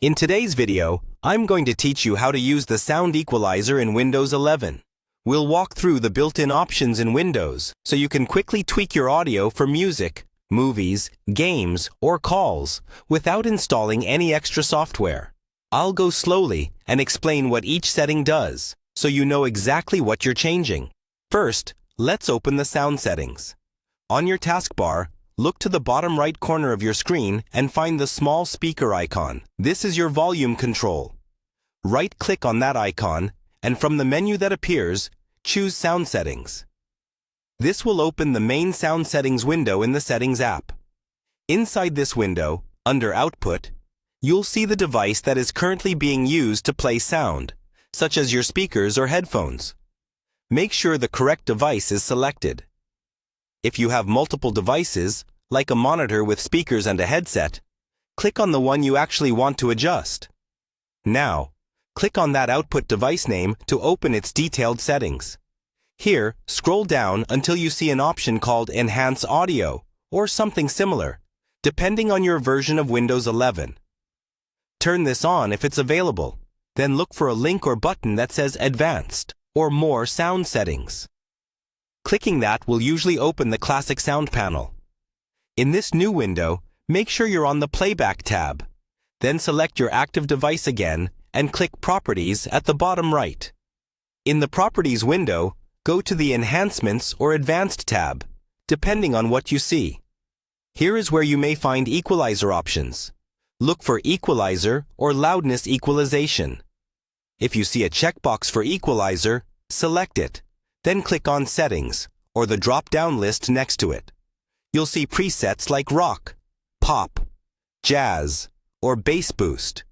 In today's video, I'm going to teach you how to use the sound equalizer in Windows 11. We'll walk through the built-in options in Windows so you can quickly tweak your audio for music, movies, games, or calls without installing any extra software. I'll go slowly and explain what each setting does so you know exactly what you're changing. First, let's open the sound settings. On your taskbar, look to the bottom right corner of your screen and find the small speaker icon. This is your volume control. Right-click on that icon, and from the menu that appears, choose Sound Settings. This will open the main sound settings window in the Settings app. Inside this window, under Output, you'll see the device that is currently being used to play sound, such as your speakers or headphones. Make sure the correct device is selected. If you have multiple devices, like a monitor with speakers and a headset, click on the one you actually want to adjust. Now, click on that output device name to open its detailed settings. Here, scroll down until you see an option called Enhance Audio, or something similar, depending on your version of Windows 11. Turn this on if it's available, then look for a link or button that says Advanced, or More Sound Settings. Clicking that will usually open the classic sound panel. In this new window, make sure you're on the Playback tab. Then select your active device again and click Properties at the bottom right. In the Properties window, go to the Enhancements or Advanced tab, depending on what you see. Here is where you may find equalizer options. Look for Equalizer or Loudness Equalization. If you see a checkbox for Equalizer, select it. Then click on Settings, or the drop-down list next to it. You'll see presets like rock, pop, jazz, or bass boost.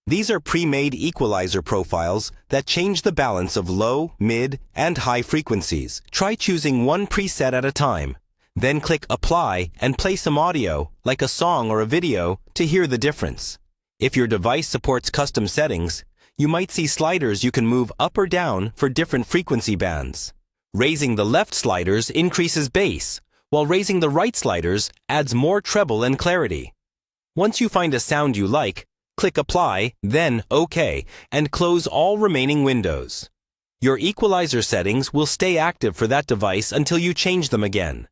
These are pre-made equalizer profiles that change the balance of low, mid, and high frequencies. Try choosing one preset at a time. Then click Apply and play some audio, like a song or a video, to hear the difference. If your device supports custom settings, you might see sliders you can move up or down for different frequency bands. Raising the left sliders increases bass, while raising the right sliders adds more treble and clarity. Once you find a sound you like, click Apply, then OK, and close all remaining windows. Your equalizer settings will stay active for that device until you change them again.